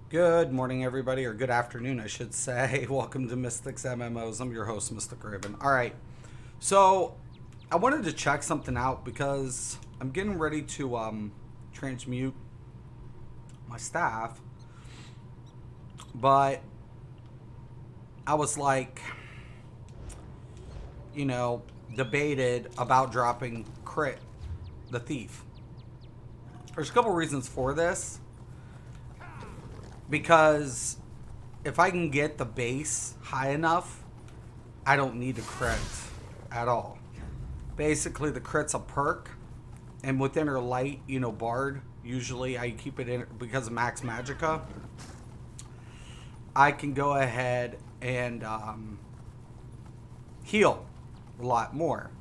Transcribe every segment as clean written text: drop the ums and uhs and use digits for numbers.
Good morning, everybody, or good afternoon, I should say. Welcome to Mystics MMOs. I'm your host, Mystic Raven. All right, so I wanted to check something out because I'm getting ready to transmute my staff, but I was like, you know, debated about dropping Crit, the Thief. There's a couple reasons for this because if I can get the base high enough, I don't need a crit at all. Basically, the crit's a perk, and with Inner Light, Bard, usually I keep it in because of Max Magica. I can go ahead and heal a lot more.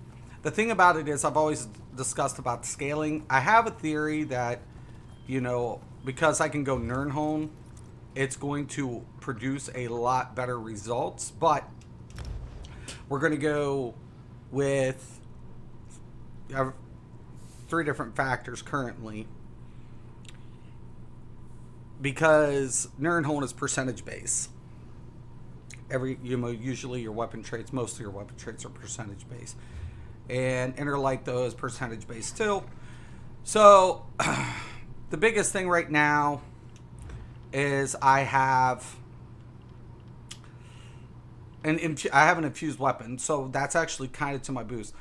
The thing about it is, I've always discussed about the scaling. I have a theory that, because I can go Nirnholm, it's going to produce a lot better results. But we're going to go with three different factors currently, because Nirnholm is percentage base. Usually your weapon traits, most of your weapon traits are percentage based, and Inner Light though is percentage based too. So the biggest thing right now is I have an infused weapon, so that's actually kind of to my boost.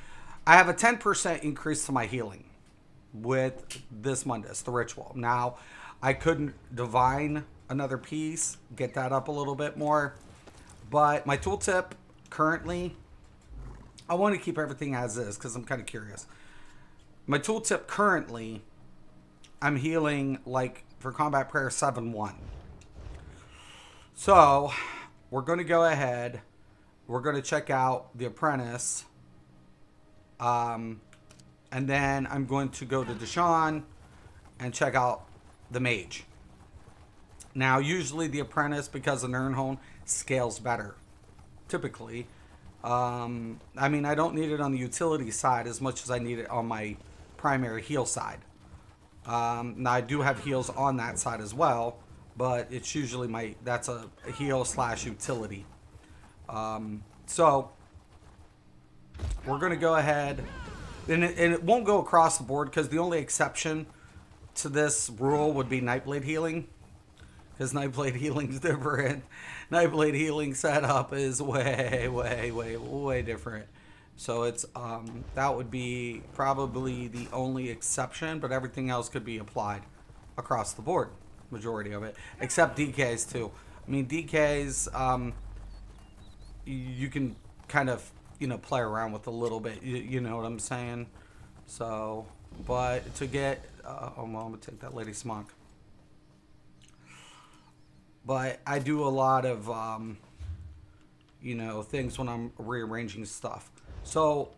I have a 10% increase to my healing with this Mundus, the ritual. Now, I couldn't divine another piece, get that up a little bit more, but my tooltip currently, I want to keep everything as is because I'm kind of curious. My tooltip currently, I'm healing like for combat prayer 7-1. So we're going to go ahead. We're going to check out the apprentice. And then I'm going to go to Deshaun and check out the mage. Now, usually the apprentice, because of Nirnholm, scales better. Typically. I don't need it on the utility side as much as I need it on my primary heal side. Now, I do have heals on that side as well, but it's usually that's a heal / utility. So, we're going to go ahead, and it won't go across the board because the only exception to this rule would be Nightblade healing, because Nightblade healing is different. Nightblade healing setup is way different. So it's that would be probably the only exception, but everything else could be applied across the board, majority of it, except DKs too. I mean, DKs, you can kind of play around with a little bit. You know what I'm saying? So, but to get, I'm gonna take that Lady Smock. But I do a lot of, things when I'm rearranging stuff. So,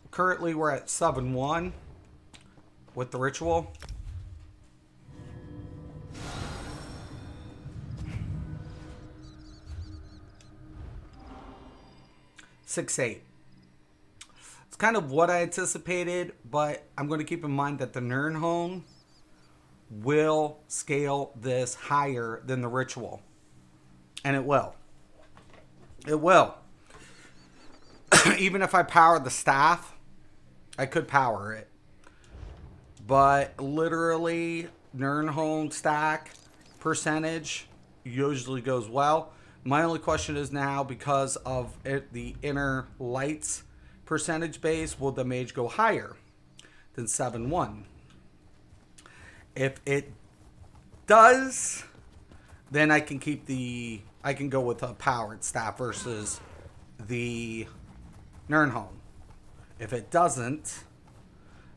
currently we're at 7-1 with the ritual. Six, 8. It's kind of what I anticipated, but I'm going to keep in mind that the Nirnholm will scale this higher than the ritual. And it will. It will. Even if I power the staff, I could power it. But literally, Nirnholm stack percentage usually goes well. My only question is now, because of the Inner Lights percentage base, will the mage go higher than 7-1? If it does, then I can go with a powered staff versus the Nirnholm. If it doesn't,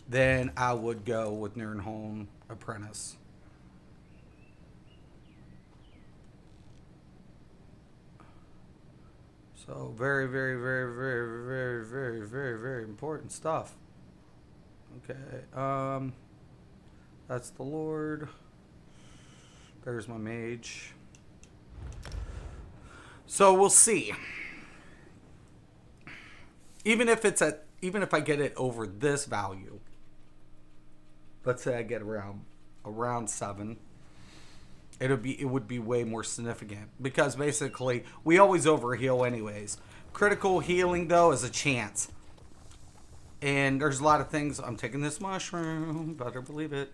then I would go with Nirnholm Apprentice. So very, very, very, very, very, very, very, very important stuff. Okay. That's the Lord. There's my mage. So we'll see. Even if I get it over this value, let's say I get around 7, it would be way more significant because basically we always overheal anyways. Critical healing though is a chance. And there's a lot of things. I'm taking this mushroom, better believe it.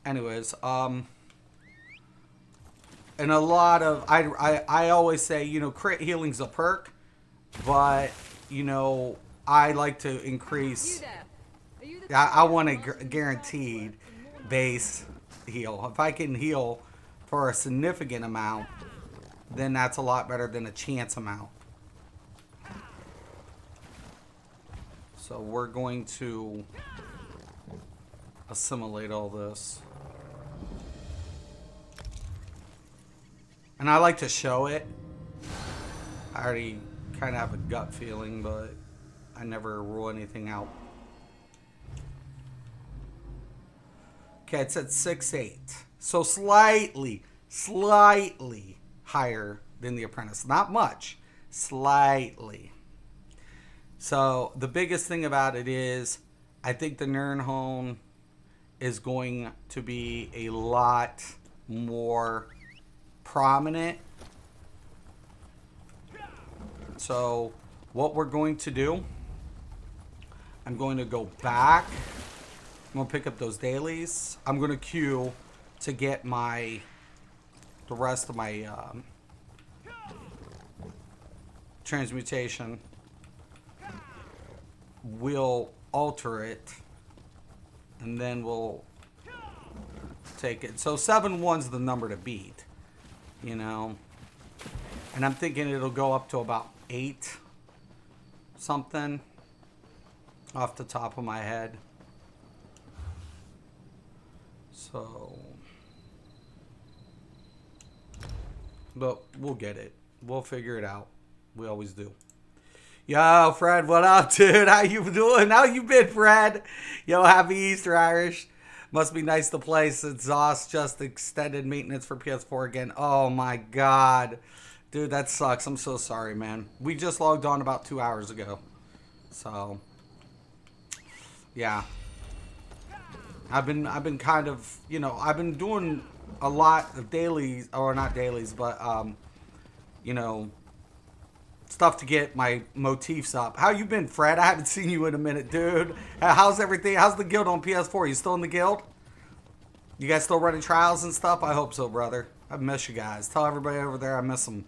Anyways, and a lot of I always say, you know, crit healing's a perk, but you know, I like to increase. I want a guaranteed base heal. If I can heal for a significant amount, then that's a lot better than a chance amount. So we're going to assimilate all this. And I like to show it. I already kind of have a gut feeling, but I never rule anything out. Okay, it's at 6'8". So slightly higher than the apprentice. Not much. Slightly. So the biggest thing about it is I think the Nirnhone is going to be a lot more prominent. So what we're going to do, I'm going to go back. I'm going to pick up those dailies. I'm going to queue to get the rest of my transmutation. We'll alter it and then we'll take it. So 7-1's the number to beat, you know. And I'm thinking it'll go up to about 8 something off the top of my head. So, but we'll get it. We'll figure it out. We always do. Yo, Fred, what up, dude? How you doing? How you been, Fred? Yo, happy Easter, Irish. Must be nice to play since ZOS just extended maintenance for PS4 again. Oh, my God. Dude, that sucks. I'm so sorry, man. We just logged on about 2 hours ago. So, yeah. I've been kind of, you know, I've been doing a lot of dailies, or not dailies, but, you know, stuff to get my motifs up. How you been, Fred? I haven't seen you in a minute, dude. How's everything? How's the guild on PS4? You still in the guild? You guys still running trials and stuff? I hope so, brother. I miss you guys. Tell everybody over there I miss them.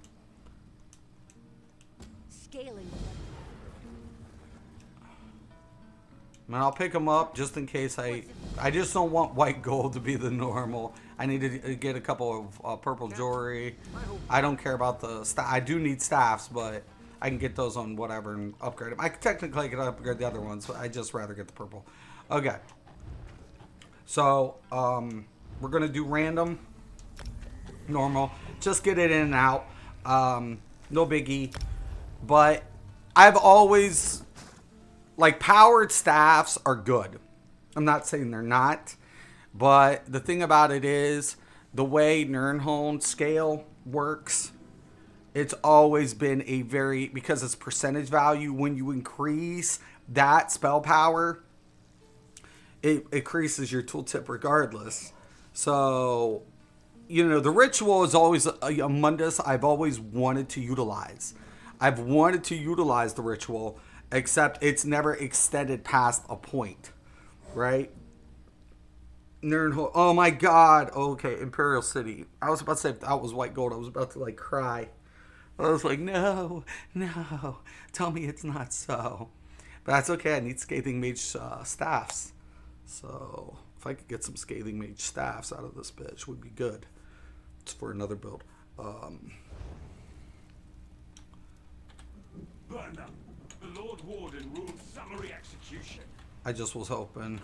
Scaling. Man, I'll pick them up just in case I just don't want white gold to be the normal. I need to get a couple of purple jewelry. I don't care about the staff. I do need staffs, but I can get those on whatever and upgrade them. I technically could upgrade the other ones, but I'd just rather get the purple. Okay. So, we're going to do random, normal. Just get it in and out. No biggie. But I've always... like, powered staffs are good. I'm not saying they're not. But the thing about it is, the way Nirnhone scale works, it's always been a very... because it's percentage value, when you increase that spell power, it increases your tooltip regardless. So, you know, the ritual is always a Mundus I've always wanted to utilize. I've wanted to utilize the ritual... except it's never extended past a point, right? Nirnhole. Oh my God. Okay, Imperial City. I was about to say if that was white gold, I was about to like cry. I was like, no, tell me it's not so. But that's okay. I need Scathing Mage staffs. So if I could get some Scathing Mage staffs out of this bitch, would be good. It's for another build. Burn them. The Lord Warden ruled summary execution. I just was hoping.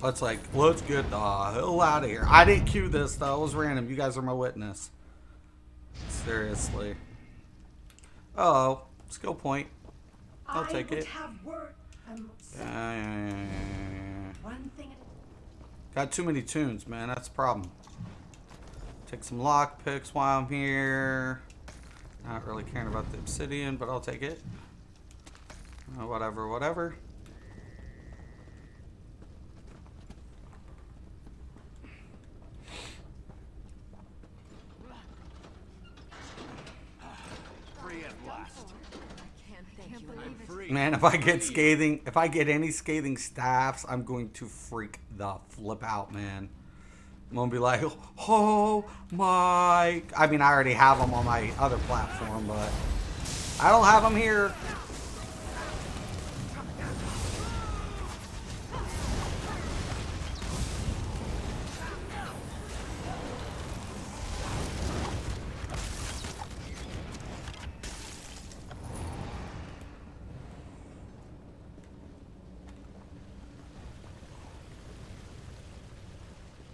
Let's get the hell out of here. I didn't cue this though. It was random. You guys are my witness. Seriously. Oh, skill point. I'll take it. One thing Got too many tunes, man. That's the problem. Take some lock picks while I'm here. Not really caring about the obsidian, but I'll take it. Whatever, whatever. Man, if I get any scathing staffs, I'm going to freak the flip out, man. I'm gonna be like, oh my. I mean, I already have them on my other platform, but I don't have them here.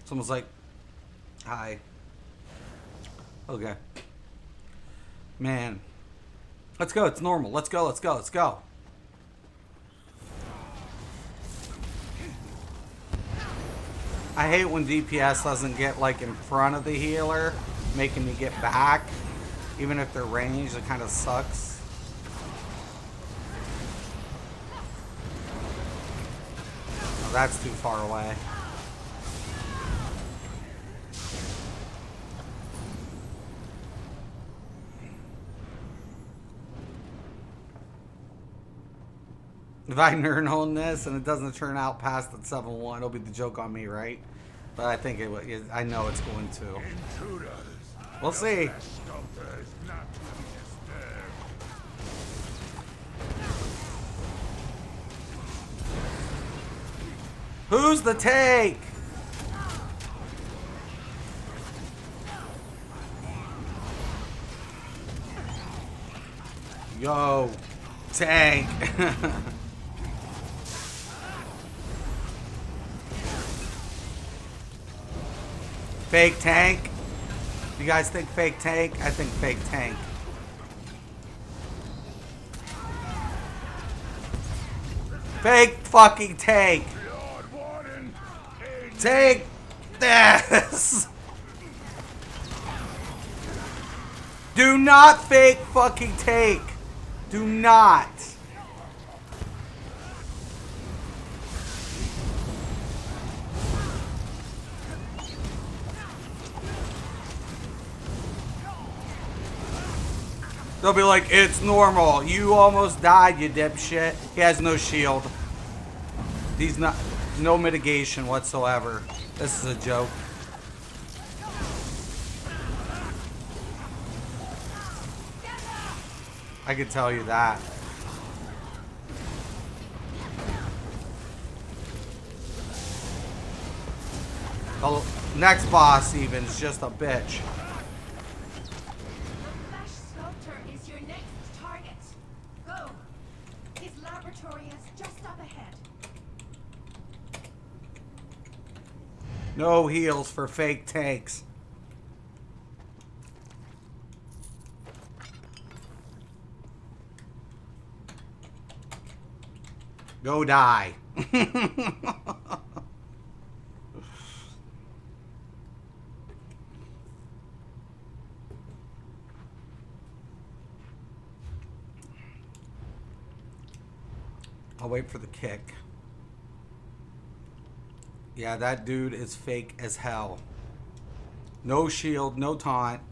Someone's like, hi. Okay. Man. Let's go. It's normal. Let's go. Let's go. Let's go. I hate when DPS doesn't get like in front of the healer, making me get back. Even if they're ranged, it kind of sucks. Oh, that's too far away. If I nerd on this and it doesn't turn out past the 7-1, it'll be the joke on me, right? But I think I know it's going to. We'll see. Who's the tank? Yo, tank. Fake tank? You guys think fake tank? I think fake tank. Fake fucking tank. Take this. Do not fake fucking tank. Do not. They'll be like, it's normal. You almost died, you dipshit. He has no shield. He's not, no mitigation whatsoever. This is a joke. I can tell you that. The next boss even is just a bitch. No heals for fake tanks. Go die. I'll wait for the kick. Yeah, that dude is fake as hell. No shield, no taunt.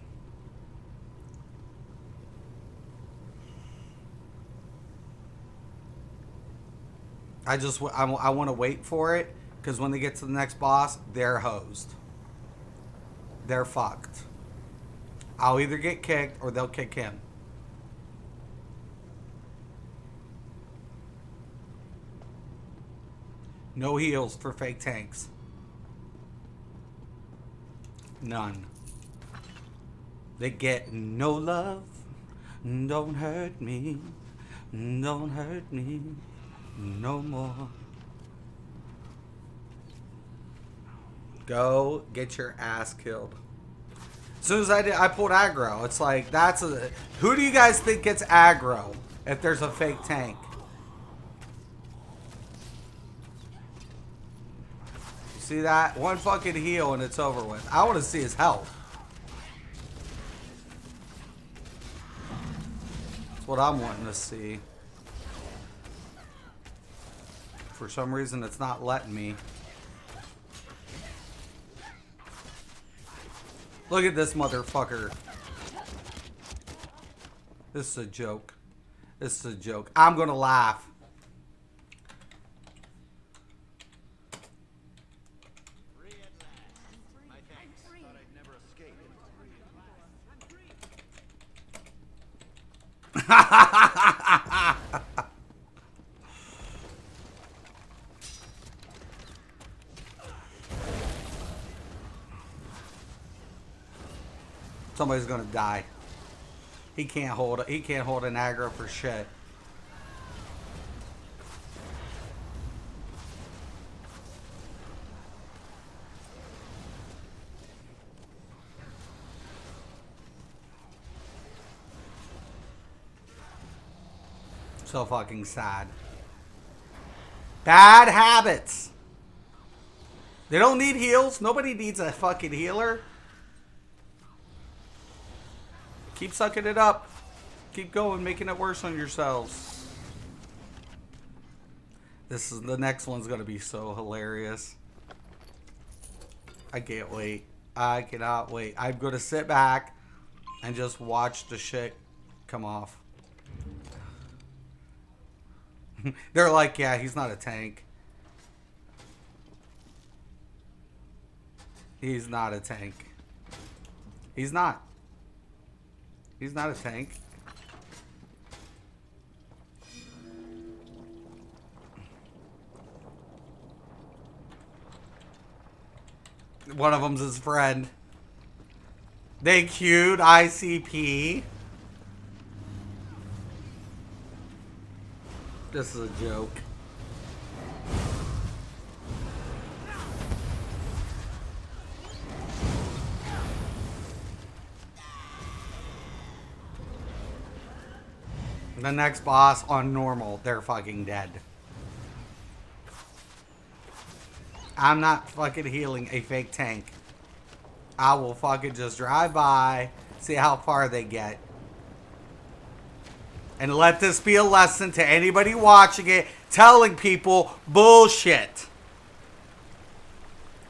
I want to wait for it, because when they get to the next boss, they're hosed. They're fucked. I'll either get kicked or they'll kick him. No heals for fake tanks. None. They get no love. Don't hurt me. Don't hurt me no more. Go get your ass killed. As soon as I pulled aggro. It's like, that's a... Who do you guys think gets aggro if there's a fake tank? You see that? One fucking heal and it's over with. I want to see his health. That's what I'm wanting to see. For some reason, it's not letting me. Look at this motherfucker. This is a joke. This is a joke. I'm gonna laugh. Somebody's gonna die. He can't hold it. He can't hold an aggro for shit. So fucking sad. Bad habits. They don't need heals. Nobody needs a fucking healer. Keep sucking it up. Keep going, making it worse on yourselves. The next one's gonna be so hilarious. I can't wait. I cannot wait. I'm gonna sit back and just watch the shit come off. They're like, yeah, he's not a tank. He's not a tank. He's not. He's not a tank. One of them's his friend. They queued ICP. This is a joke. The next boss on normal, they're fucking dead. I'm not fucking healing a fake tank. I will fucking just drive by, see how far they get. And let this be a lesson to anybody watching it, telling people bullshit.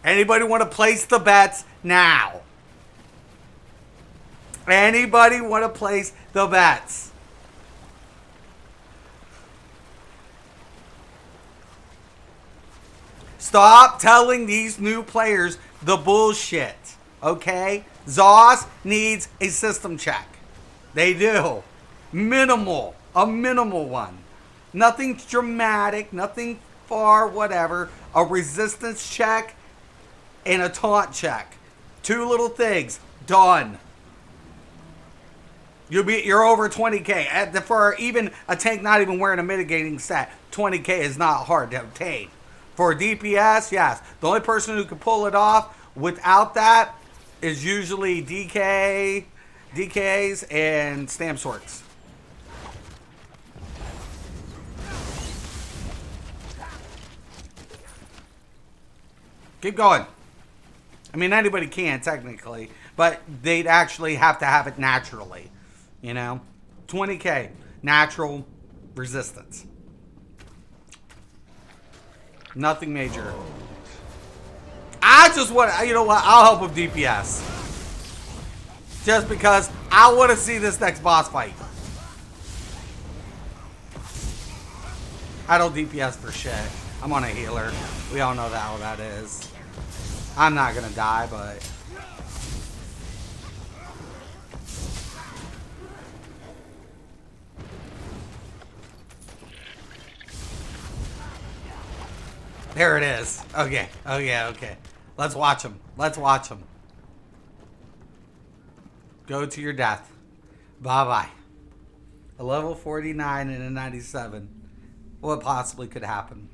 Anybody want to place the bets now? Anybody want to place the bets? Stop telling these new players the bullshit, okay? ZOS needs a system check. They do. Minimal. A minimal one. Nothing dramatic, nothing far, whatever. A resistance check and a taunt check. Two little things. Done. You're over 20k. For even a tank not even wearing a mitigating set, 20k is not hard to obtain. For DPS, yes. The only person who can pull it off without that is usually DKs and stamp sorts. Keep going. I mean, anybody can, technically. But they'd actually have to have it naturally. You know? 20k. Natural resistance. Nothing major. I just want to, you know what? I'll help with DPS. Just because I want to see this next boss fight. I don't DPS for shit. I'm on a healer. We all know how that is. I'm not going to die, but... There it is. Okay. Okay. Let's watch him. Let's watch him. Go to your death. Bye-bye. A level 49 and a 97. What possibly could happen?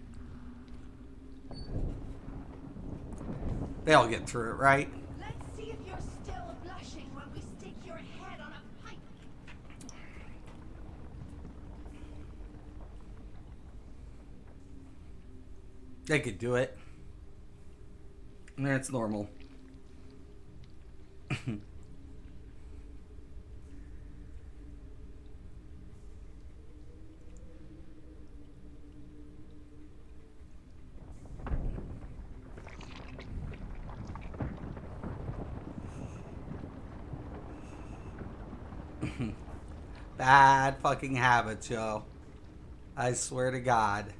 They'll get through it, right? Let's see if you're still blushing when we stick your head on a pipe. They could do it. It's normal. Bad fucking habits, yo. I swear to God.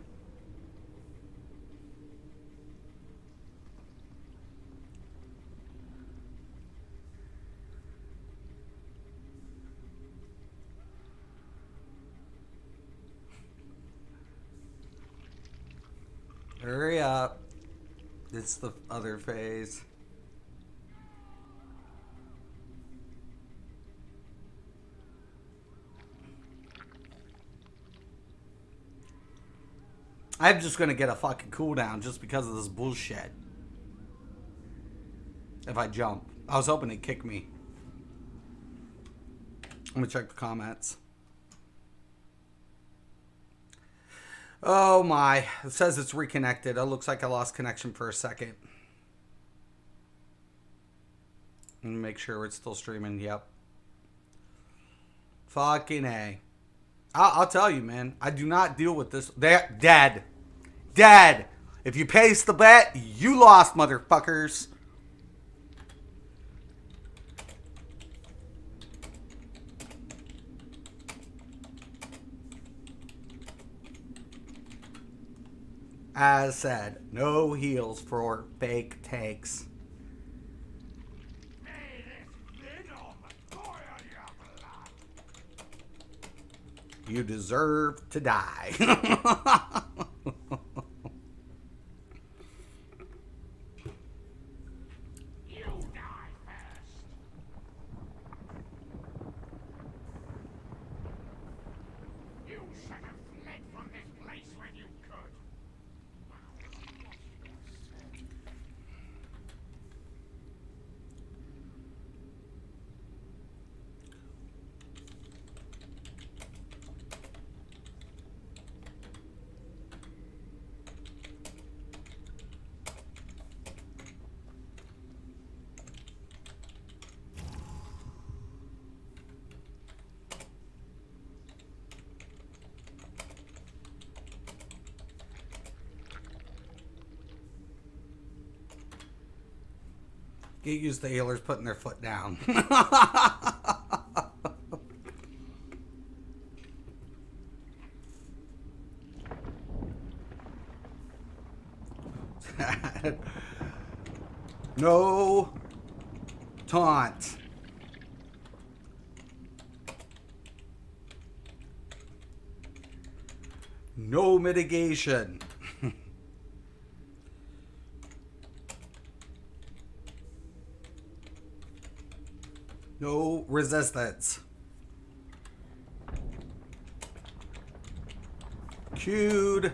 Hurry up. It's the other phase. I'm just gonna get a fucking cooldown just because of this bullshit. If I jump. I was hoping it'd kick me. I'm gonna check the comments. Oh my. It says it's reconnected. It looks like I lost connection for a second. Let me make sure it's still streaming. Yep. Fucking A. I'll tell you, man. I do not deal with this. They're dead. Dead. If you pace the bet, you lost, motherfuckers. As said, no heals for fake takes. You deserve to die. You die first. You should have fled from this place when you could. Get used to healers putting their foot down. No taunt. No mitigation. No resistance. Queued.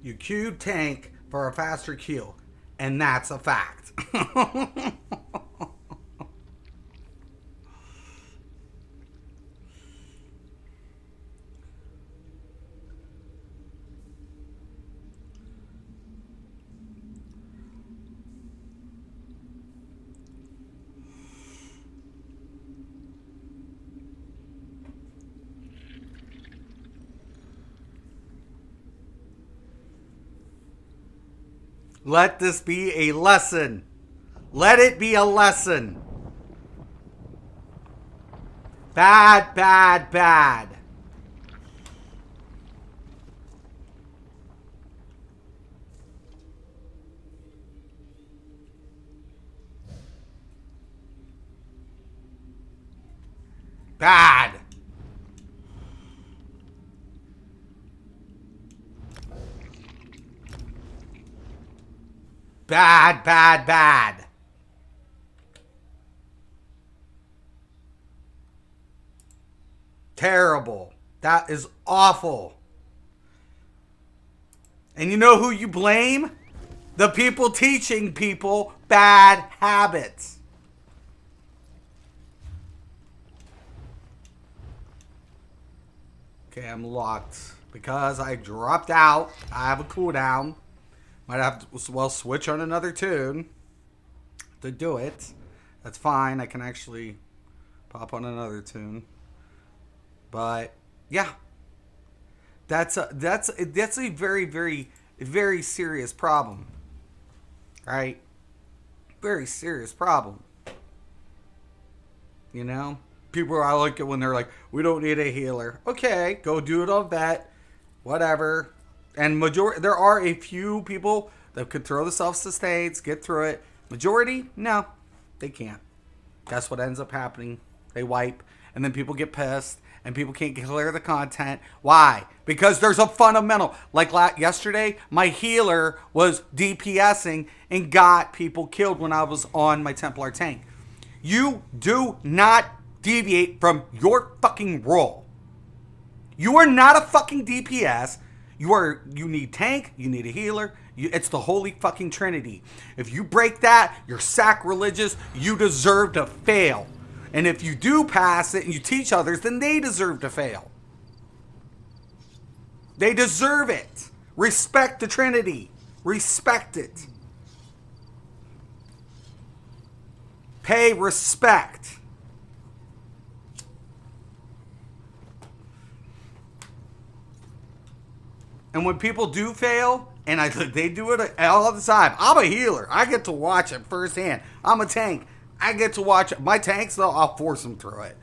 You queued tank for a faster queue, and that's a fact. Let this be a lesson. Let it be a lesson. Bad, bad, bad. Bad. Bad, bad, bad. Terrible. That is awful. And you know who you blame? The people teaching people bad habits. Okay, I'm locked because I dropped out. I have a cooldown. Might have to, well, switch on another tune to do it. That's fine. I can actually pop on another tune. But yeah, that's a very, very, very serious problem. Right? Very serious problem. You know? People, I like it when they're like, we don't need a healer. Okay, go do it on vet. Whatever. And there are a few people that could throw the self-sustains, get through it. Majority, no, they can't. That's what ends up happening. They wipe, and then people get pissed, and people can't clear the content. Why? Because there's a fundamental. Like yesterday, my healer was DPSing and got people killed when I was on my Templar tank. You do not deviate from your fucking role. You are not a fucking DPS. You need tank, you need a healer. It's the holy fucking trinity. If you break that, you're sacrilegious. You deserve to fail. And if you do pass it and you teach others, then they deserve to fail. They deserve it. Respect the trinity. Respect it. Pay respect. And when people do fail, and they do it all the time. I'm a healer. I get to watch it firsthand. I'm a tank. I get to watch it. My tanks, though, I'll force them through it.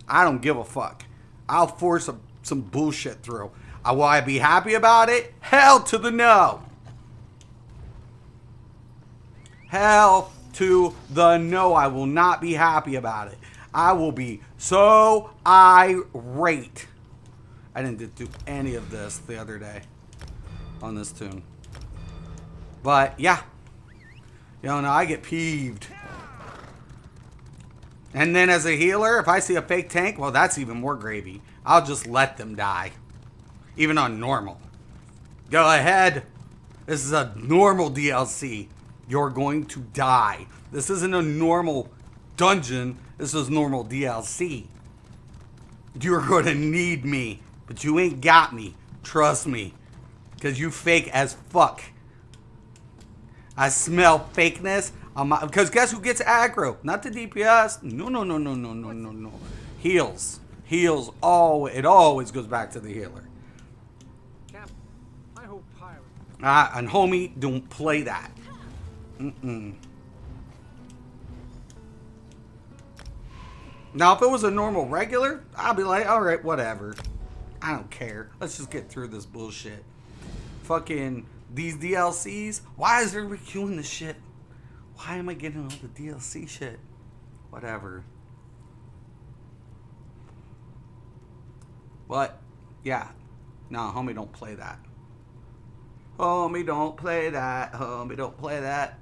I don't give a fuck. I'll force some bullshit through. Will I be happy about it? Hell to the no. Hell to the no. I will not be happy about it. I will be so irate. I didn't do any of this the other day on this tune. But, yeah. You know, I get peeved. And then as a healer, if I see a fake tank, well, that's even more gravy. I'll just let them die. Even on normal. Go ahead. This is a normal DLC. You're going to die. This isn't a normal dungeon. This is normal DLC. You're going to need me. But you ain't got me. Trust me. Because you fake as fuck. I smell fakeness. Because guess who gets aggro? Not the DPS. No. Heals. Heals. It always goes back to the healer. Cap, I hope pirate. And homie, don't play that. Now, if it was a normal regular, I'd be like, all right, whatever. I don't care. Let's just get through this bullshit. Fucking these DLCs. Why is everybody queuing this shit? Why am I getting all the DLC shit? Whatever. But, yeah. No, homie, don't play that. Homie, don't play that. Homie, don't play that.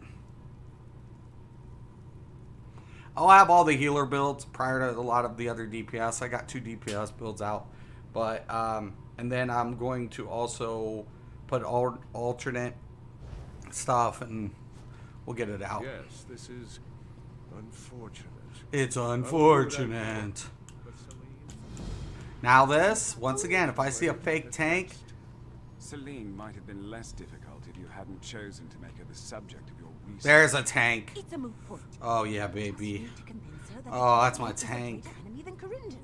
I'll have all the healer builds prior to a lot of the other DPS. I got 2 DPS builds out. But, and then I'm going to also put alternate stuff and we'll get it out. Yes, this is unfortunate. It's unfortunate. Now this, once again, if I see a fake tank. Celine might have been less difficult if you hadn't chosen to make her the subject of your research. There's a tank. It's a moot point. Oh yeah, baby. To convince her that Oh, that's it's my a greater tank. enemy than Corindon.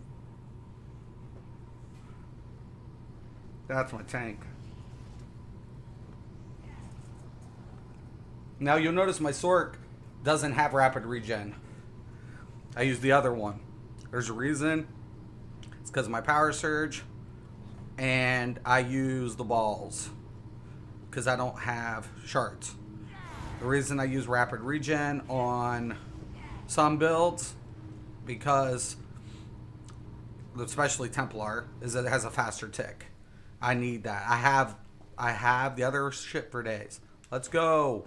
That's my tank. Now you'll notice my Sork doesn't have rapid regen. I use the other one. There's a reason. It's because of my power surge. And I use the balls. Because I don't have shards. The reason I use rapid regen on some builds, because especially Templar, is that it has a faster tick. I need that. I have the other shit for days. Let's go.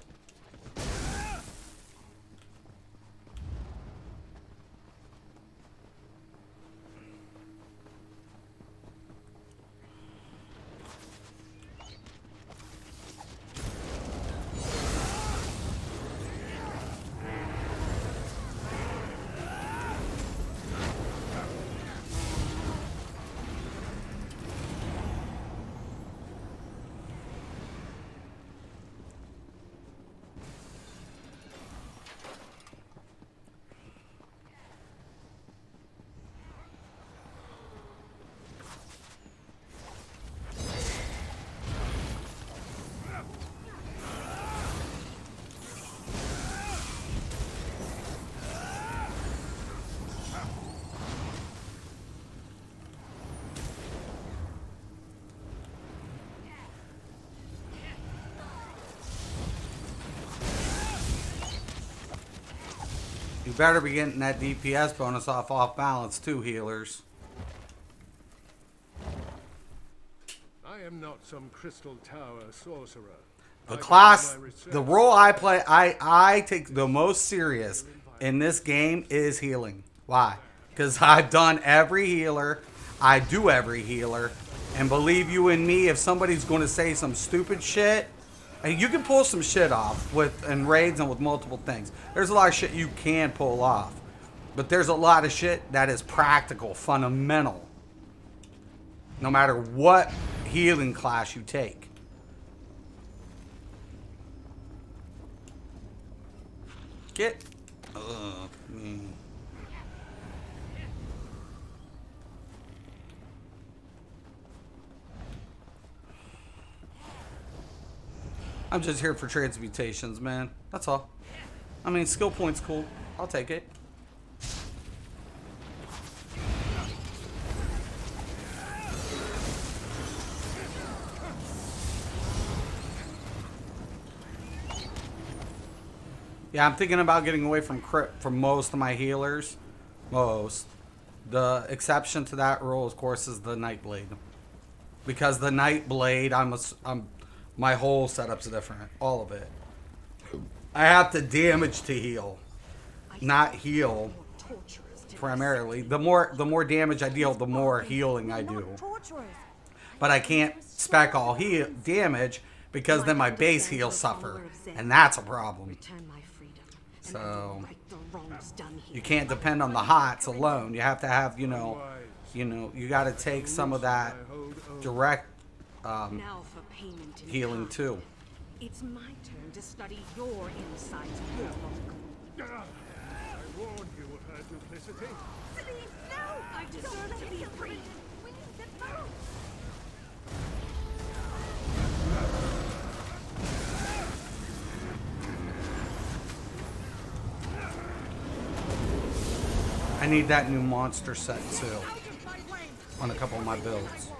better be getting that DPS bonus off balance too, healers. I am not some crystal tower sorcerer. The I class, do my research. the role I play, I take the most serious in this game is healing. Why? Because I've done every healer. I do every healer. And believe you and me, if somebody's going to say some stupid shit, and you can pull some shit off in raids and with multiple things. There's a lot of shit you can pull off. But there's a lot of shit that is practical, fundamental. No matter what healing class you take. Get. Me. I'm just here for transmutations, man. That's all. I mean, skill points cool. I'll take it. Yeah, I'm thinking about getting away from crit from most of my healers. Most. The exception to that rule, of course, is the Nightblade. Because the Nightblade, my whole setup's different. All of it. I have to damage to heal. Not heal primarily. The more damage I deal, the more healing I do. But I can't spec all damage because then my base heals suffer. And that's a problem. So you can't depend on the hots alone. You have to have, you got to take some of that direct healing too. It's my turn to study your insides. I warned you of her duplicity. No! I deserve to be free. We need to move. I need that new monster set too on a couple of my builds.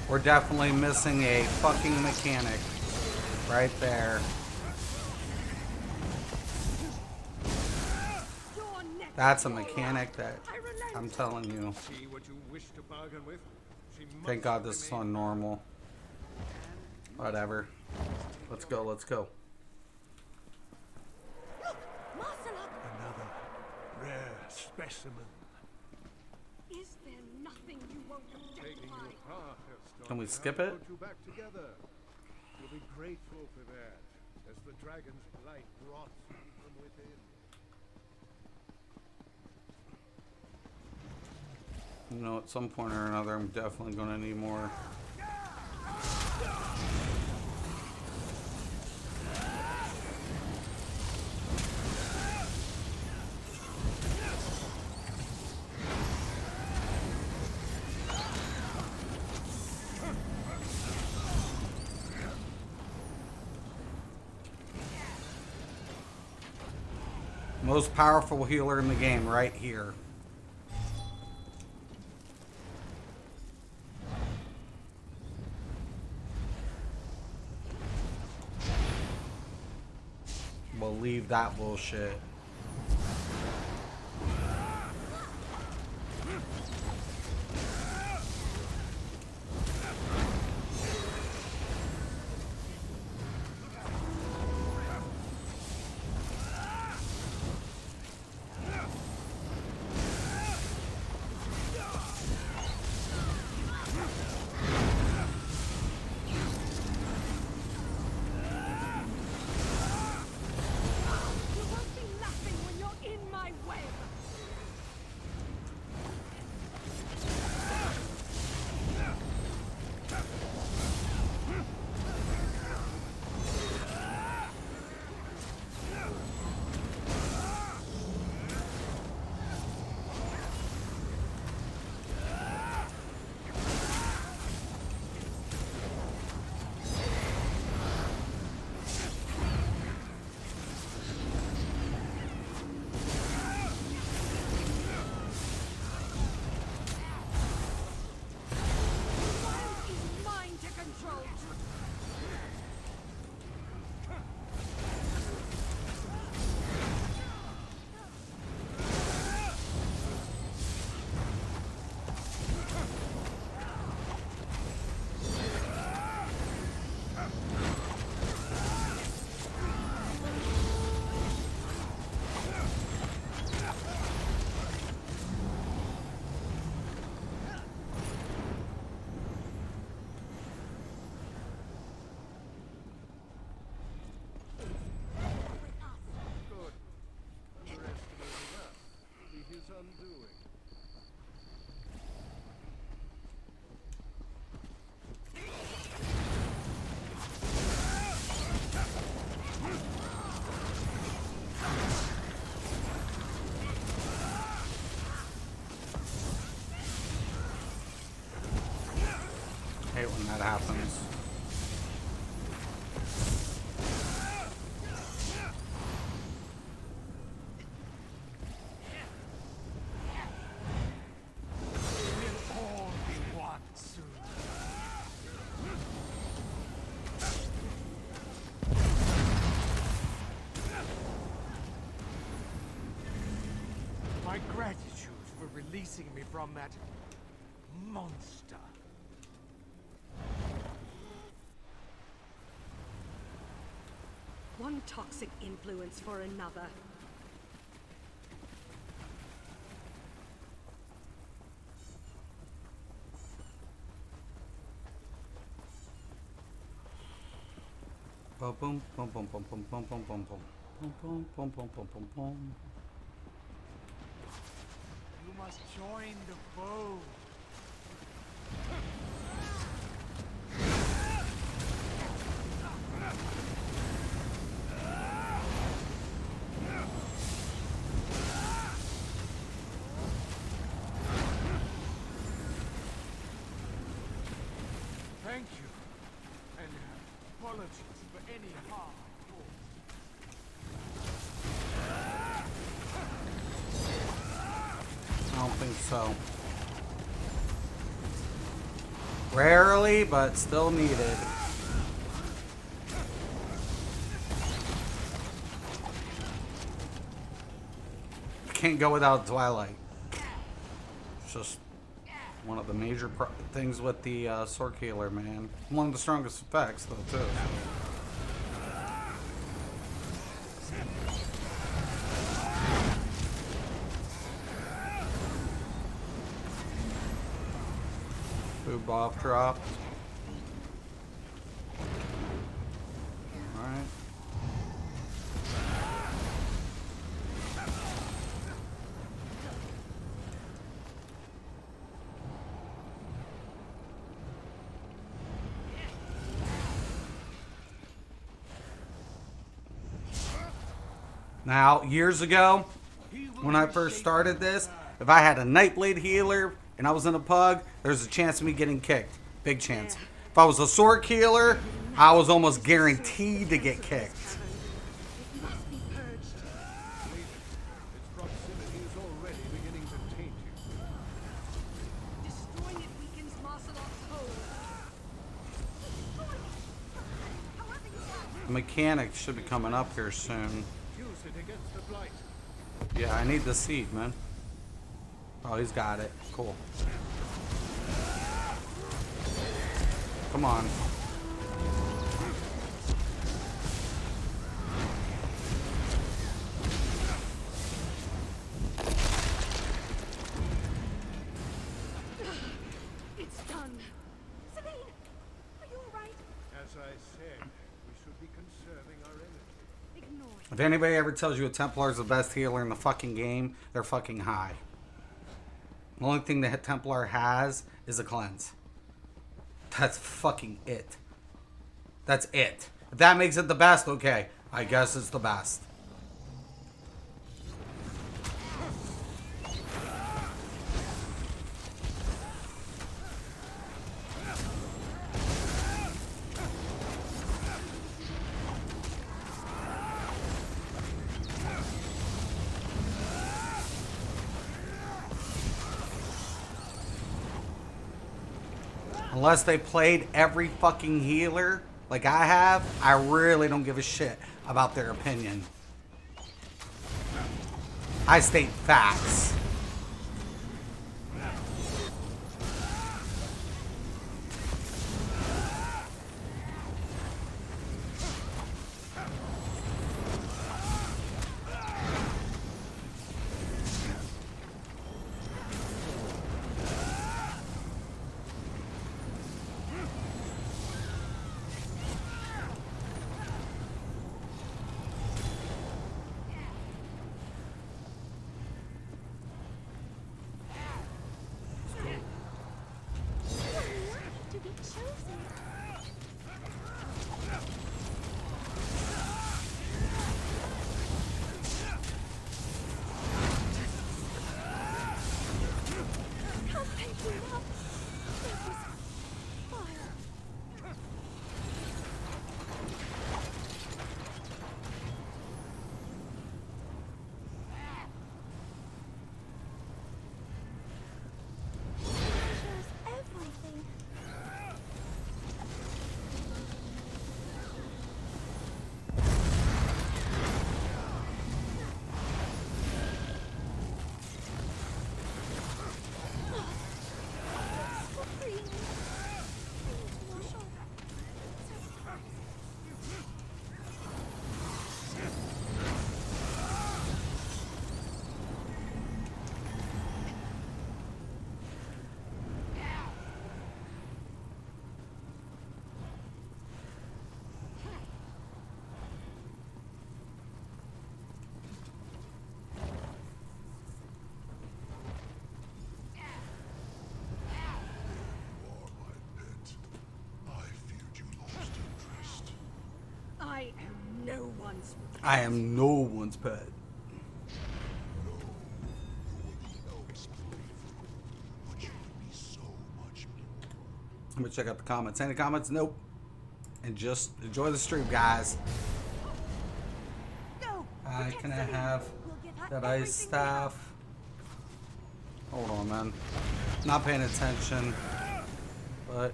We're definitely missing a fucking mechanic right there. That's a mechanic that I'm telling you. See what you wish to bargain with. She Thank God this is on normal. Whatever. Let's go, let's go. another rare specimen. Is there nothing you won't Taking you objectify? apart has Can we started skip to it? put you back together. You'll be grateful for that, as the dragon's blight rots you from within. You know, at some point or another, I'm definitely going to need more. Most powerful healer in the game right here. Believe that bullshit. that happens. We'll all be one soon. My gratitude for releasing me from that monster. One toxic influence for another. Boom, boom, boom, boom, boom, boom, boom, boom, boom, boom, boom, boom, boom, boom, boom, boom. You must join the foe. Thank you, and apologies for any harm caused. I don't think so. Rarely, but still needed. Can't go without Twilight. It's just one of the major things with the sword healer, man. One of the strongest effects, though, too. Boob off dropped. Alright. Now, years ago, when I first started this, if I had a Nightblade healer and I was in a pug, there's a chance of me getting kicked. Big chance. If I was a sword healer, I was almost guaranteed to get kicked. It must be purged. Its proximity is already beginning to taint you. Destroying it weakens Marcelot's hold. However you want. The mechanic should be coming up here soon. Use it against the blight. Yeah, I need the seed, man. Oh, he's got it. Cool. Come on. It's done. Sabine, are you alright? As I said, we should be conserving our energy. Ignore it. If anybody ever tells you a Templar is the best healer in the fucking game, they're fucking high. The only thing that Templar has is a cleanse. That's fucking it. That's it. If that makes it the best, okay. I guess it's the best. Unless they played every fucking healer like I have, I really don't give a shit about their opinion. I state facts. no one's. I am no one's pet. I'm gonna check out the comments. Any comments? Nope. And just enjoy the stream, guys. No. Can I have We'll give her that everything ice we staff? Hold on, man. Not paying attention. But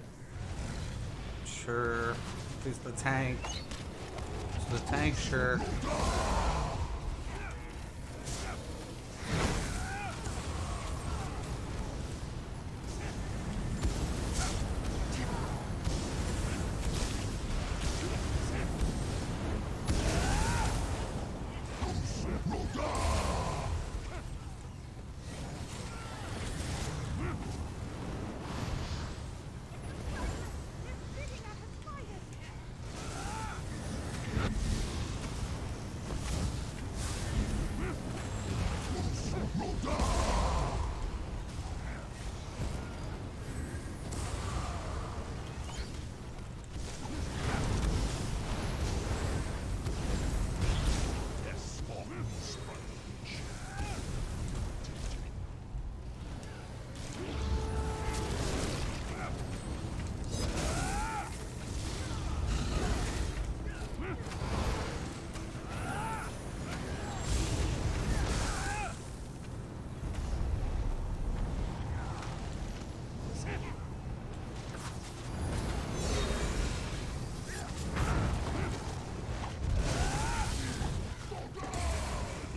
sure. Please the tank. So the tank, sure.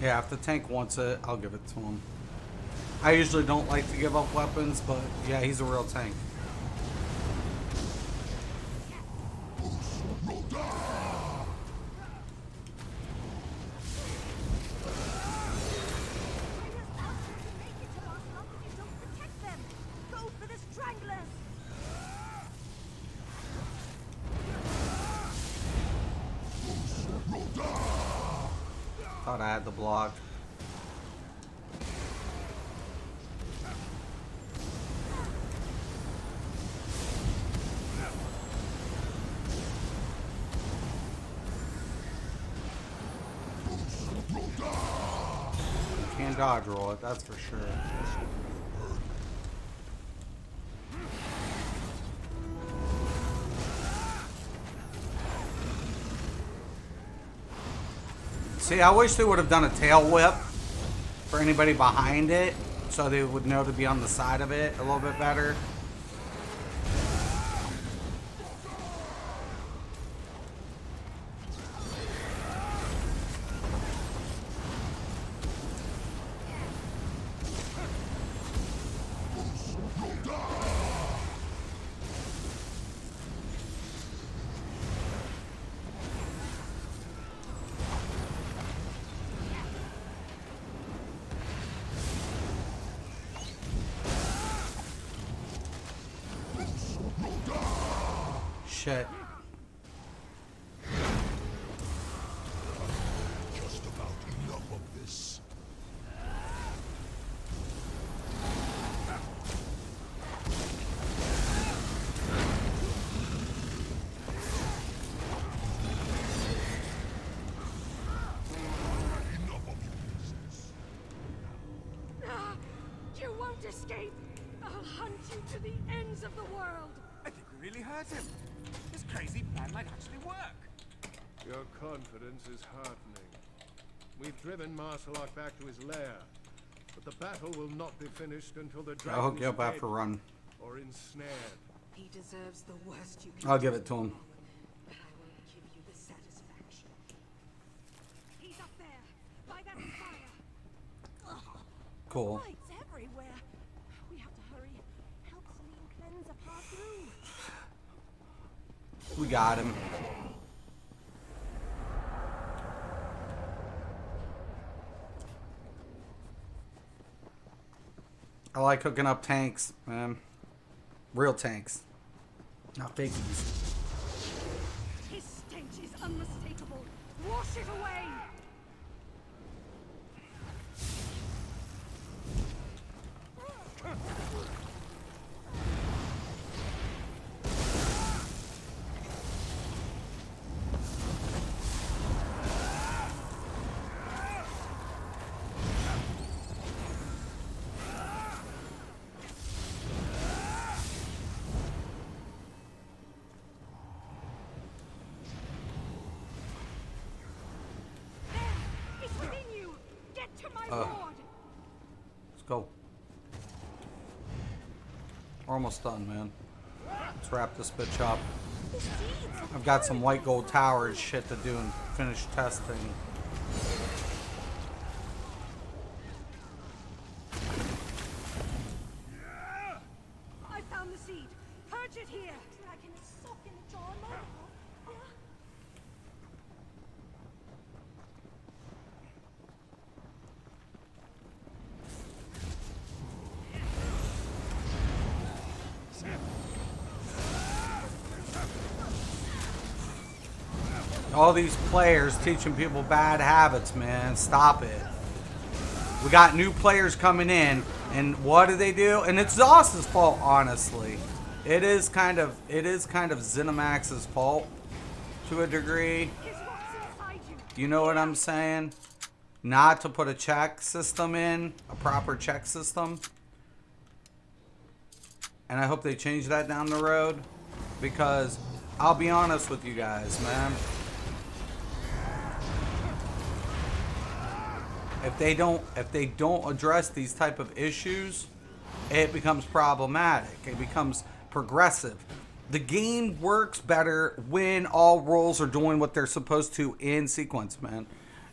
Yeah, if the tank wants it, I'll give it to him. I usually don't like to give up weapons, but yeah, he's a real tank. Thought I had the block. Can't dodge roll it, that's for sure. See, I wish they would have done a tail whip for anybody behind it, so they would know to be on the side of it a little bit better. Shit. Just about enough of this. Enough of your business. You won't escape. I'll hunt you to the ends of the world. I think we really hurt him. This crazy plan might actually work. Your confidence is heartening. We've driven Marsalok back to his lair, but the battle will not be finished until the dragon I'll hook is you up dead after run. or ensnared. He deserves the worst you can I'll give it to him. but I won't give you the satisfaction. He's up there, by that fire. Cool. Lights everywhere. We have to hurry. Help Celine cleanse a path through. We got him. I like hooking up tanks, man. Real tanks. Not fakies. His stench is unmistakable. Wash it away. ward. Let's go. We're almost done, man. Let's wrap this bitch up. The seeds are I've got some very white gold fertile. towers shit to do and finish testing. I found the seed. Purge it here. Dragging a sock in the jar, no. Yeah. All these players teaching people bad habits, man. Stop it. We got new players coming in, and what do they do? And it's Zoss's fault, honestly. It is kind of ZeniMax's fault to a degree. Here's what's inside you. You know what I'm saying? Not to put a check system in, a proper check system. And I hope they change that down the road, because I'll be honest with you guys, man. If they don't address these type of issues, it becomes problematic. It becomes progressive. The game works better when all roles are doing what they're supposed to in sequence, man.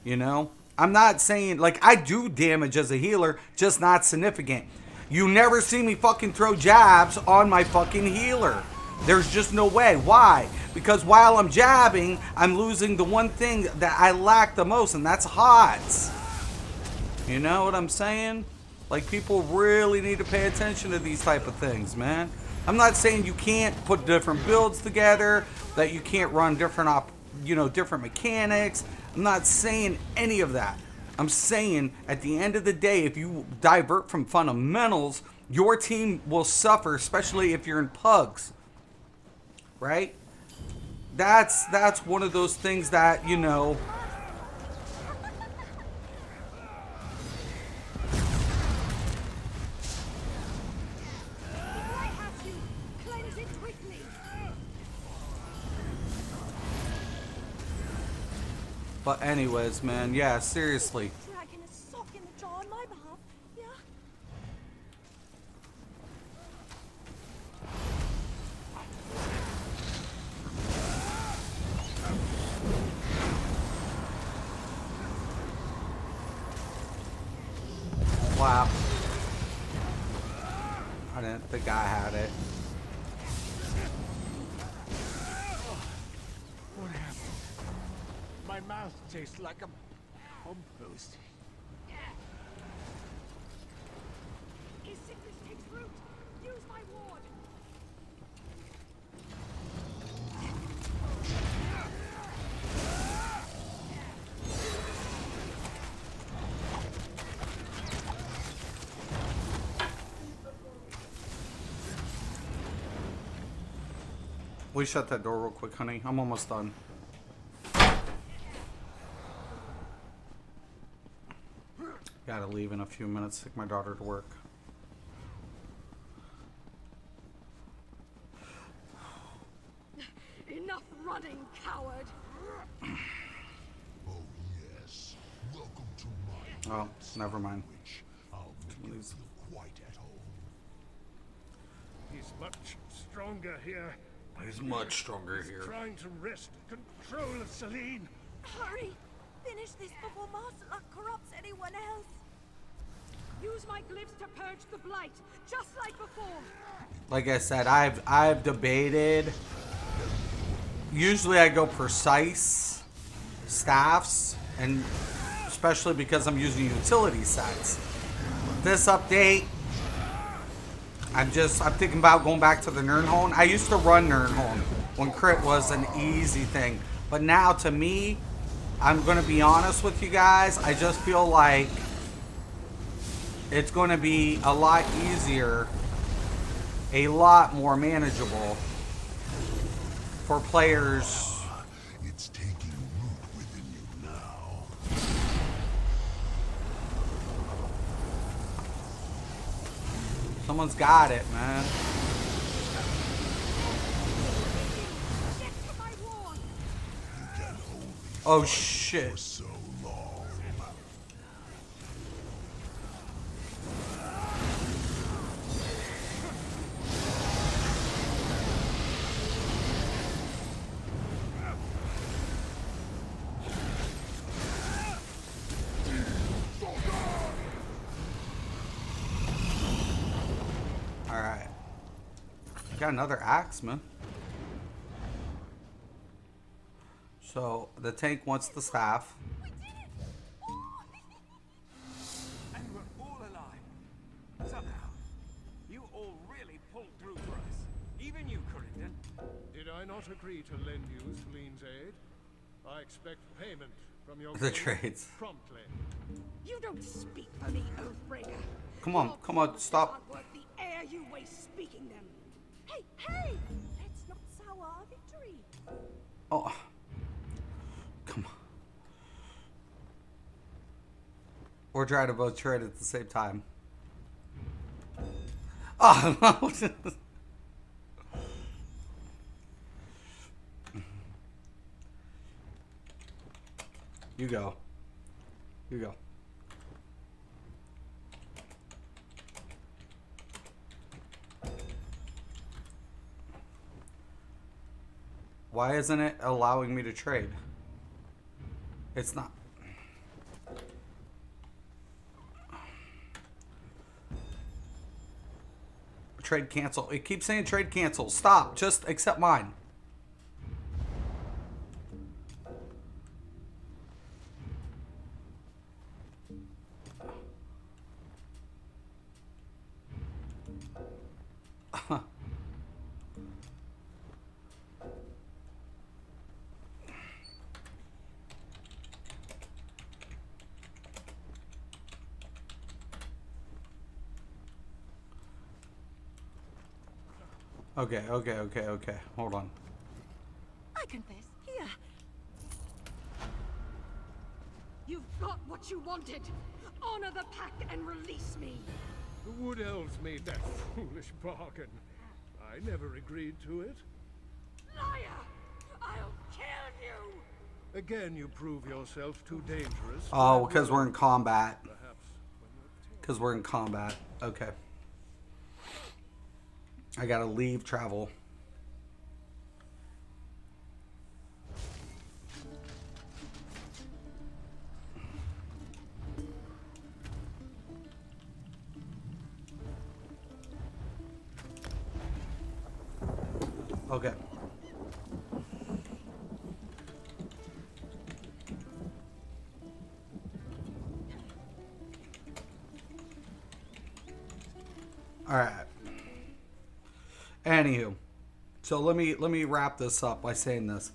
You know? I'm not saying, like, I do damage as a healer, just not significant. You never see me fucking throw jabs on my fucking healer. There's just no way. Why? Because while I'm jabbing, I'm losing the one thing that I lack the most, and that's HOTS. You know what I'm saying? Like, people really need to pay attention to these type of things, man. I'm not saying you can't put different builds together, that you can't run different different mechanics. I'm not saying any of that. I'm saying at the end of the day, if you divert from fundamentals, your team will suffer, especially if you're in pugs. Right? That's one of those things that, you know, I have you. Cleanse it quickly. but anyways, man, yeah, seriously. Dragging a sock in the jar on my behalf. Yeah. Wow. I didn't think I had it. What happened? My mouth tastes like a compost. His sickness takes root. Use my ward. Will you shut that door real quick, honey? I'm almost done. Gotta leave in a few minutes. Take my daughter to work. Enough running, coward. Oh, yes. Welcome to my Oh, never mind. which I'll make you feel quite at home. He's much stronger here. He's much stronger here. Trying to wrest control of Celine. Hurry! Finish this before Marcella corrupts anyone else. Use my glyphs to purge the blight, just like before. Like I said, I've debated. Usually I go precise staffs, and especially because I'm using utility sets. This update, I'm thinking about going back to the Nirnholm. I used to run Nirnholm when crit was an easy thing, but now to me, I'm gonna be honest with you guys, I just feel like it's gonna be a lot easier, a lot more manageable for players. It's taking root within you now. Someone's got it, man. Get to my ward. You can hold these Oh for shit. so long. Got another axeman. So the tank wants the staff. We did it! And we're all alive. Somehow. You all really pulled through for us. Even you, Corindon. Did I not agree to lend you Celine's aid? I expect payment from your The king trades. promptly. You don't speak for me, Oathbreaker. Come on, Your come on, promises stop. aren't worth the air you waste speaking them. Hey, hey! Let's not sour our victory. Oh, come on. We're trying to both trade at the same time. Oh, no. You go. You go. Why isn't it allowing me to trade? It's not. Trade cancel. It keeps saying trade cancel. Stop. Just accept mine. Okay. Hold on. I confess. Here. You've got what you wanted. Honor the pact and release me. The Wood Elves made that foolish bargain. I never agreed to it. Liar! I'll kill you! Again, you prove yourself too dangerous. Oh, because we're in combat. Perhaps when you're Because we're in combat. Okay. I gotta leave travel. Okay. All right. Anywho, so let me wrap this up by saying this.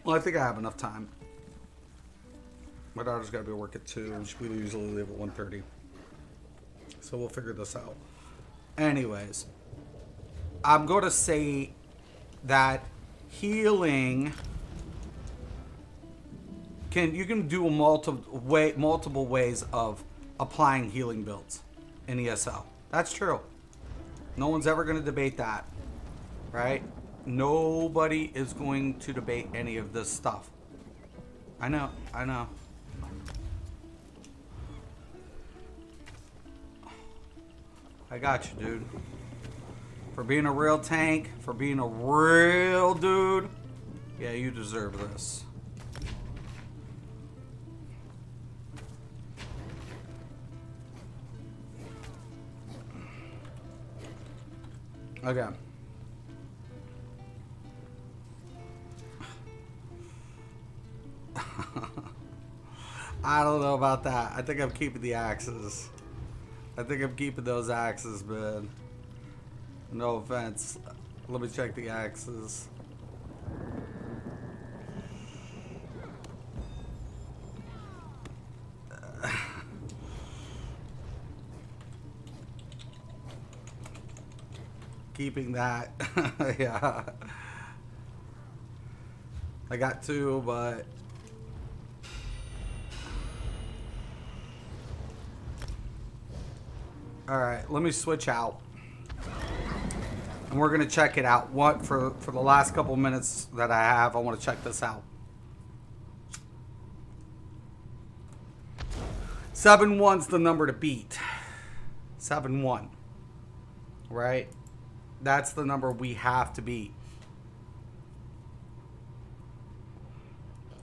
Well, I think I have enough time. My daughter's got to be at work at 2, and we usually leave at 1:30. So we'll figure this out. Anyways, I'm going to say that healing you can do multiple ways of applying healing builds in ESO. That's true. No one's ever going to debate that, right? Nobody is going to debate any of this stuff. I know. I got you, dude. For being a real tank, for being a real dude, yeah, you deserve this. Okay. I don't know about that. I think I'm keeping the axes. I think I'm keeping those axes, man. No offense. Let me check the axes. Keeping that. Yeah. I got 2, but all right, let me switch out. And we're going to check it out. What for the last couple minutes that I have, I want to check this out. 7-1's the number to beat. 7-1. Right? That's the number we have to beat.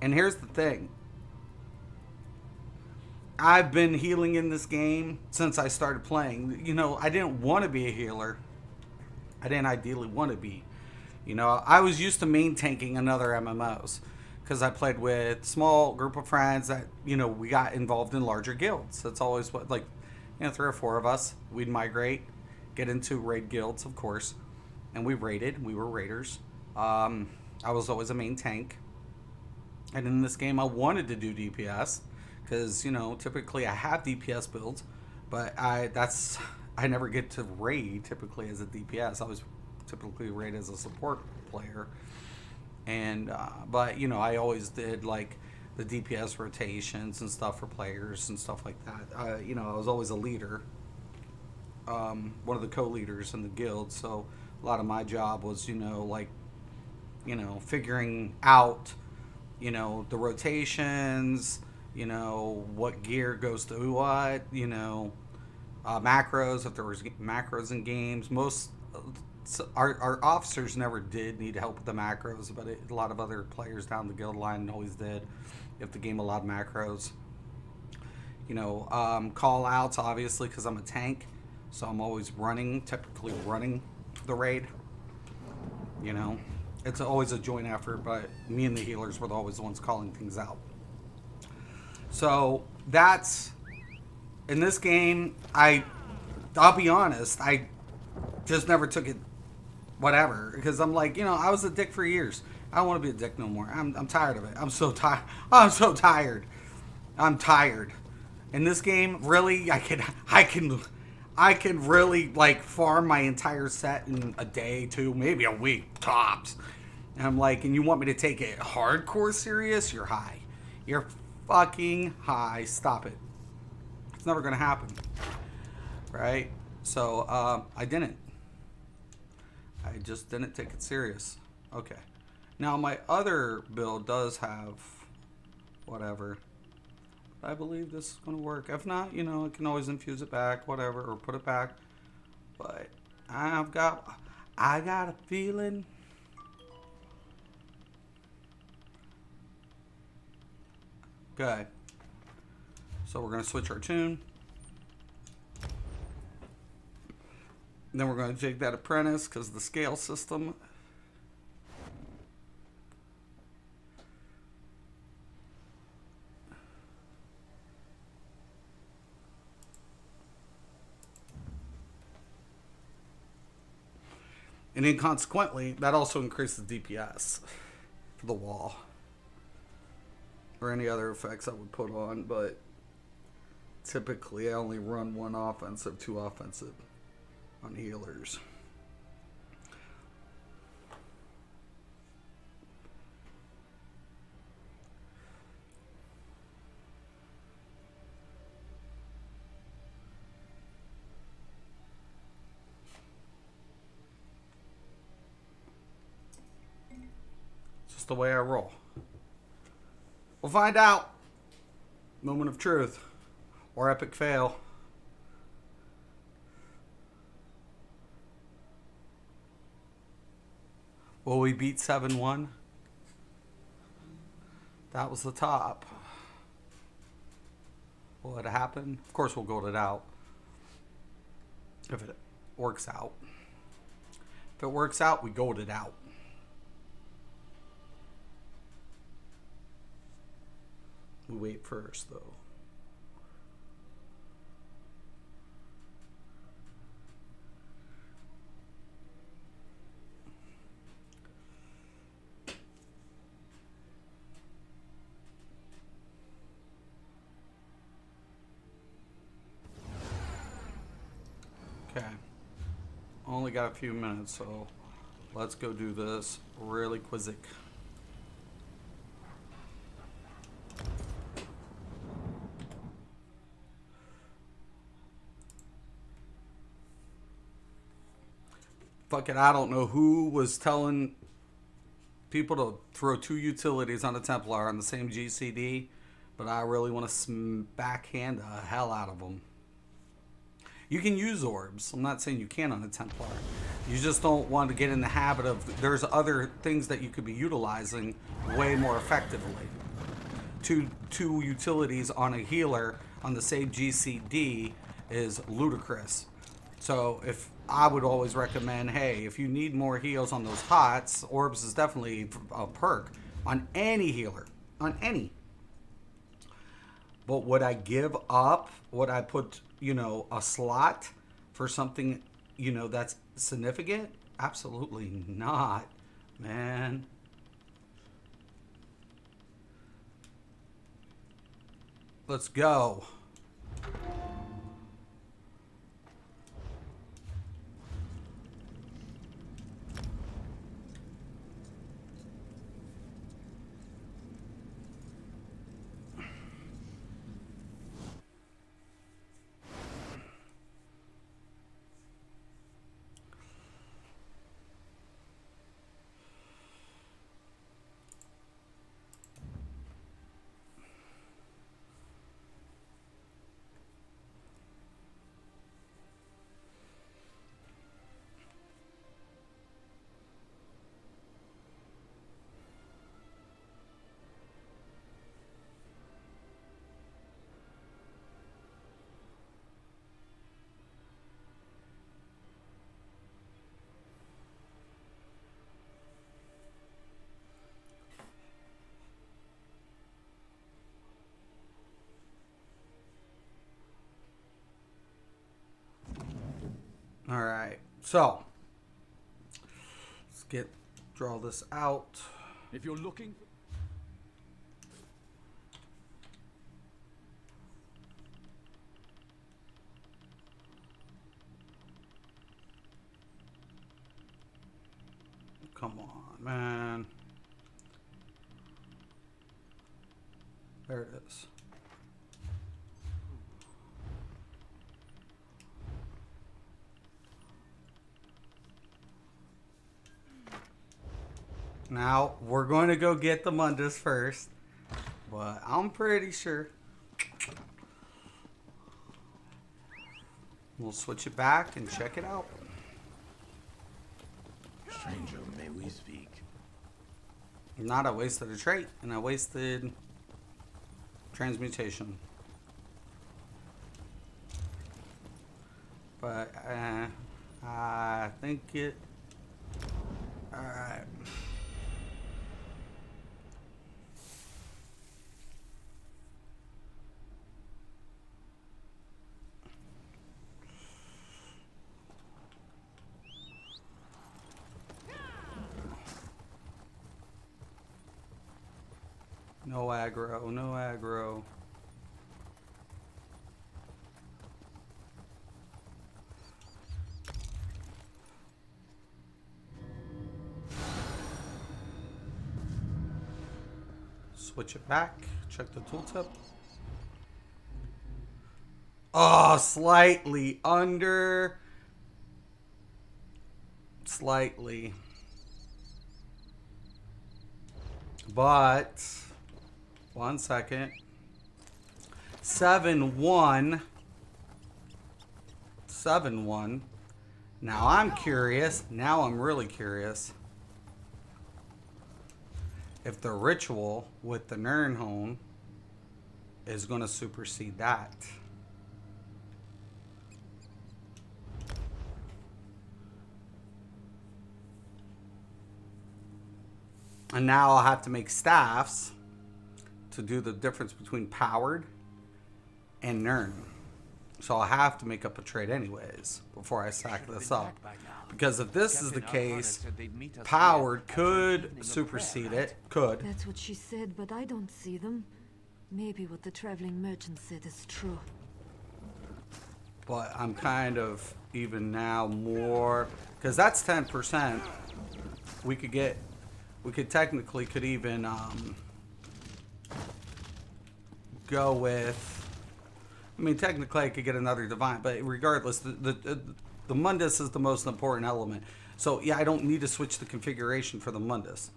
And here's the thing. I've been healing in this game since I started playing. You know, I didn't want to be a healer. I didn't ideally want to be. You know, I was used to main tanking in other MMOs because I played with small group of friends that, you know, we got involved in larger guilds. That's always what, like, you know, 3 or 4 of us, we'd migrate, get into raid guilds, of course, and we raided. We were raiders. I was always a main tank. And in this game, I wanted to do DPS because, you know, typically I have DPS builds, but I never get to raid typically as a DPS. I was typically raid as a support player. And, but, you know, I always did like the DPS rotations and stuff for players and stuff like that. You know, I was always a leader, one of the co-leaders in the guild. So a lot of my job was, you know, like, you know, figuring out, you know, the rotations, you know, what gear goes to what, you know, macros, if there was macros in games. Most our officers never did need help with the macros, but a lot of other players down the guild line always did if the game allowed macros. You know, call outs, obviously, because I'm a tank, so I'm always typically running the raid. You know, it's always a joint effort, but me and the healers were always the ones calling things out. So that's, in this game, I'll be honest, I just never took it whatever, because I'm like, you know, I was a dick for years. I don't want to be a dick no more. I'm tired of it. I'm so tired. I'm tired. In this game, really, I can really like farm my entire set in a day, 2, maybe a week tops. And I'm like, and you want me to take it hardcore serious? You're high. You're fucking high. Stop it. It's never gonna happen, right? So I didn't. I just didn't take it serious. Okay. Now my other build does have whatever. I believe this is going to work. If not, you know, I can always infuse it back, whatever, or put it back. But I got a feeling. Okay. So we're going to switch our tune. Then we're going to take that apprentice because the scale system. And inconsequently, that also increases DPS for the wall. Or any other effects I would put on, but typically I only run 1 offensive, 2 offensive on healers. Just the way I roll. We'll find out. Moment of truth. Or epic fail. Will we beat 7-1? That was the top. Will it happen? Of course we'll gold it out. If it works out. If it works out, we gold it out. We wait first, though. Okay. Only got a few minutes, so let's go do this really quick. Fuck it, I don't know who was telling people to throw 2 utilities on a Templar on the same GCD, but I really want to backhand the hell out of them. You can use orbs. I'm not saying you can on a Templar. You just don't want to get in the habit of, there's other things that you could be utilizing way more effectively. Two utilities on a healer on the same GCD is ludicrous. So if I would always recommend, hey, if you need more heals on those hots, orbs is definitely a perk on any healer, on any. But would I give up? Would I put, you know, a slot for something, you know, that's significant? Absolutely not, man. Let's go. All right, so let's draw this out. If you're looking... Come on, man. There it is. Now, we're going to go get the Mundus first, but I'm pretty sure. We'll switch it back and check it out. Stranger, may we speak? Not, I wasted a trait, and I wasted transmutation. But, I think it... Alright. No aggro, no aggro. Switch it back, check the tooltip. Oh, slightly under. Slightly. But... 1 second. 7-1. 7-1. Now I'm curious. Now I'm really curious. If the ritual with the Nirnhone is going to supersede that. And now I'll have to make staffs to do the difference between powered and Nirn. So I'll have to make up a trade anyways before I sack this up. Because if this is the case, powered could supersede it. Could. That's what she said, but I don't see them. Maybe what the traveling merchant said is true. But I'm kind of even now more, because that's 10%. We could technically could even go with, I mean, technically I could get another divine, but regardless, the Mundus is the most important element. So yeah, I don't need to switch the configuration for the Mundus,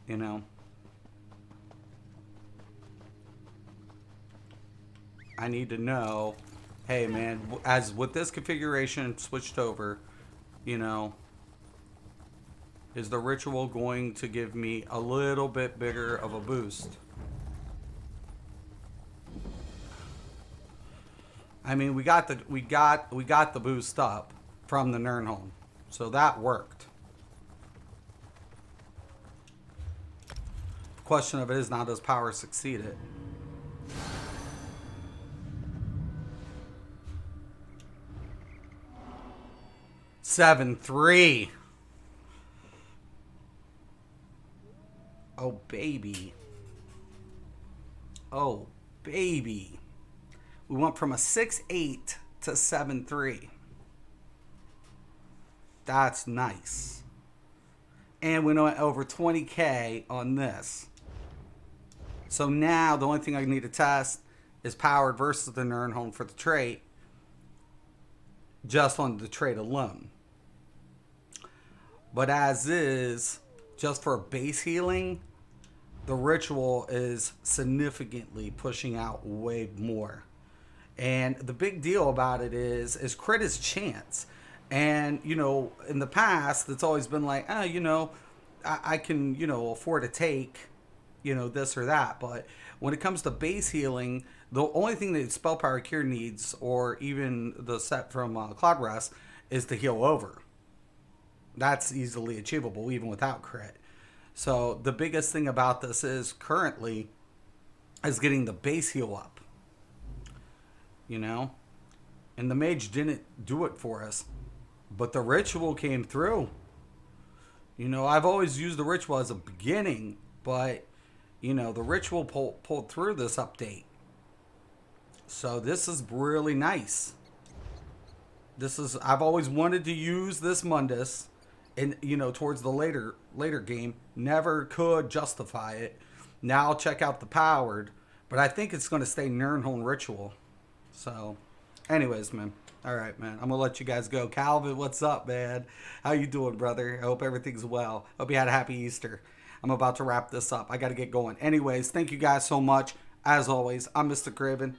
you know. I need to know, hey man, as with this configuration switched over, you know, is the ritual going to give me a little bit bigger of a boost? I mean, we got the boost up, from the Nirnholm. So that worked. Question of it is now, does power succeed it? Seven, 3. Oh, baby. Oh, baby. We went from a 6-8 to 7-3. That's nice. And we went over 20K on this. So now the only thing I need to test is powered versus the Nirnholm for the trait. Just on the trait alone. But as is, just for base healing, the ritual is significantly pushing out way more. And the big deal about it is crit is chance. And, you know, in the past, it's always been like, you know, I can, you know, afford to take, you know, this or that. But when it comes to base healing, the only thing that Spell Power Cure needs, or even the set from Cloud Rest, is to heal over. That's easily achievable, even without crit. So the biggest thing about this is currently is getting the base heal up. You know? And the mage didn't do it for us. But the ritual came through. You know, I've always used the ritual as a beginning, but, you know, the ritual pulled through this update. So this is really nice. I've always wanted to use this Mundus, and, you know, towards the later game. Never could justify it. Now I'll check out the powered, but I think it's going to stay Nirnholm Ritual. So, anyways, man. All right, man. I'm going to let you guys go. Calvin, what's up, man? How you doing, brother? I hope everything's well. Hope you had a happy Easter. I'm about to wrap this up. I got to get going. Anyways, thank you guys so much. As always, I'm Mr. Craven.